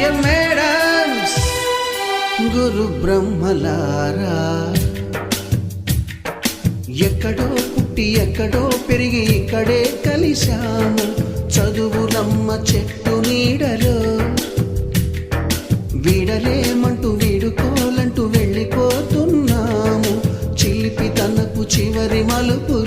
Dear madams, గురు బ్రహ్మలారా, ఎక్కడో పుట్టి ఎక్కడో పెరిగి ఇక్కడే కలిశాము చదువులమ్మ చెట్టు నీడలో. వీడలేమంటూ వీడుకోలంటూ వెళ్ళిపోతున్నాము చిలిపి తనకు చివరి మలుపు